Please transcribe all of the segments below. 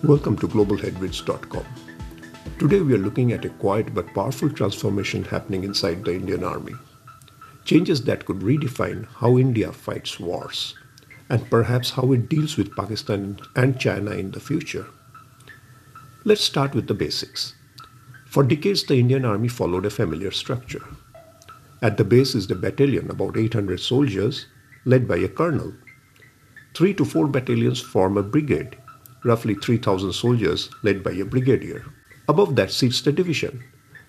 Welcome to GlobalHeadwinds.com. Today we are looking at a quiet but powerful transformation happening inside the Indian Army. Changes that could redefine how India fights wars and perhaps how it deals with Pakistan and China in the future. Let's start with the basics. For decades, the Indian Army followed a familiar structure. At the base is the battalion, about 800 soldiers, led by a colonel. 3 to 4 battalions form a brigade, roughly 3,000 soldiers led by a brigadier. Above that sits the division,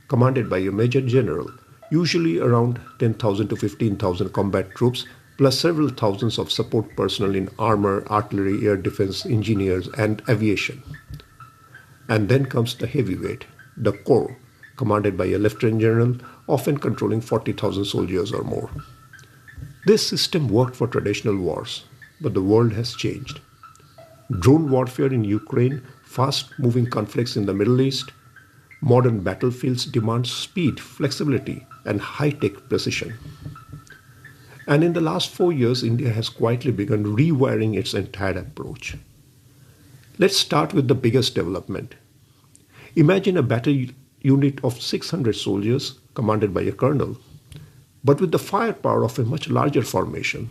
commanded by a major general, usually around 10,000 to 15,000 combat troops, plus several thousands of support personnel in armour, artillery, air defence, engineers and aviation. And then comes the heavyweight, the corps, commanded by a lieutenant general, often controlling 40,000 soldiers or more. This system worked for traditional wars, but the world has changed. Drone warfare in Ukraine, fast-moving conflicts in the Middle East, modern battlefields demand speed, flexibility, and high-tech precision. And in the last 4 years, India has quietly begun rewiring its entire approach. Let's start with the biggest development. Imagine a battle unit of 600 soldiers commanded by a colonel, but with the firepower of a much larger formation.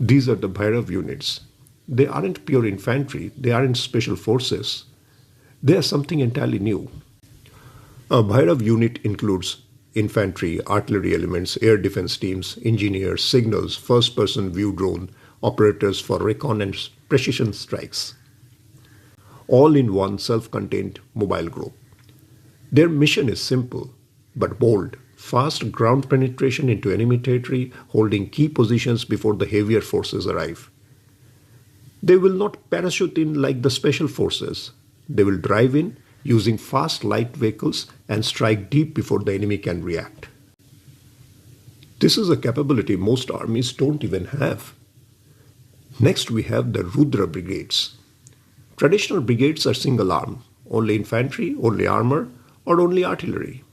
These are the Bhairav Units. They aren't pure infantry, they aren't special forces. They are something entirely new. A Bhairav unit includes infantry, artillery elements, air defense teams, engineers, signals, first-person view drone, operators for recon and precision strikes. All in one self-contained mobile group. Their mission is simple but bold. Fast ground penetration into enemy territory, holding key positions before the heavier forces arrive. They will not parachute in like the special forces. They will drive in using fast light vehicles and strike deep before the enemy can react. This is a capability most armies don't even have. Next we have the Rudra Brigades. Traditional brigades are single arm, only infantry, only armour, or only artillery.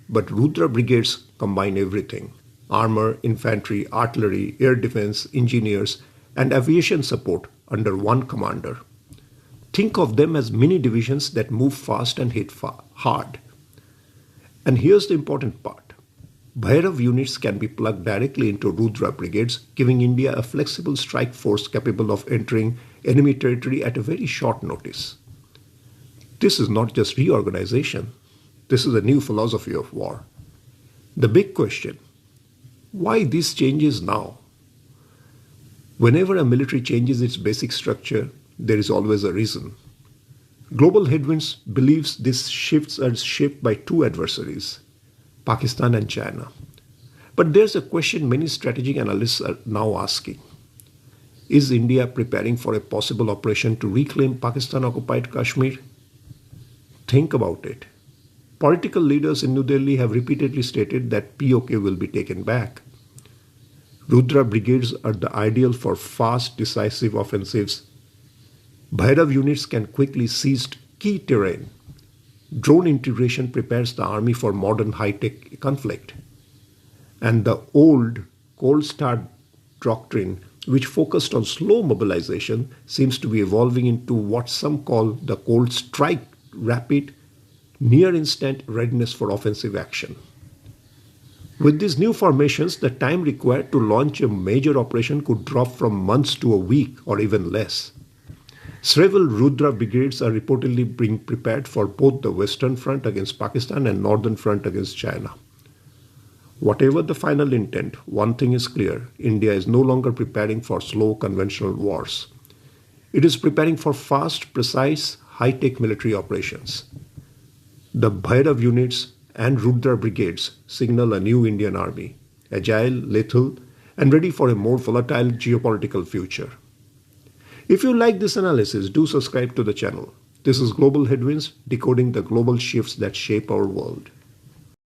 But Rudra Brigades combine everything: armour, infantry, artillery, air defense, engineers, and aviation support under one commander. Think of them as mini divisions that move fast and hit hard. And here's the important part. Bhairav units can be plugged directly into Rudra Brigades, giving India a flexible strike force capable of entering enemy territory at a very short notice. This is not just reorganization. This is a new philosophy of war. The big question: why these changes now? Whenever a military changes its basic structure, there is always a reason. GlobalHeadwinds believes these shifts are shaped by two adversaries, Pakistan and China. But there's a question many strategic analysts are now asking. Is India preparing for a possible operation to reclaim Pakistan-Occupied Kashmir? Think about it. Political leaders in New Delhi have repeatedly stated that POK will be taken back. Rudra Brigades are the ideal for fast, decisive offensives. Bhairav units can quickly seize key terrain. Drone integration prepares the army for modern high-tech conflict. And the old Cold Start doctrine, which focused on slow mobilization, seems to be evolving into what some call the cold strike, rapid, near-instant readiness for offensive action. With these new formations, the time required to launch a major operation could drop from months to a week or even less. Several Rudra brigades are reportedly being prepared for both the Western Front against Pakistan and Northern Front against China. Whatever the final intent, one thing is clear: India is no longer preparing for slow conventional wars. It is preparing for fast, precise, high-tech military operations. The Bhairav units and Rudra Brigades signal a new Indian army, agile, lethal, and ready for a more volatile geopolitical future. If you like this analysis, do subscribe to the channel. This is Global Headwinds, decoding the global shifts that shape our world.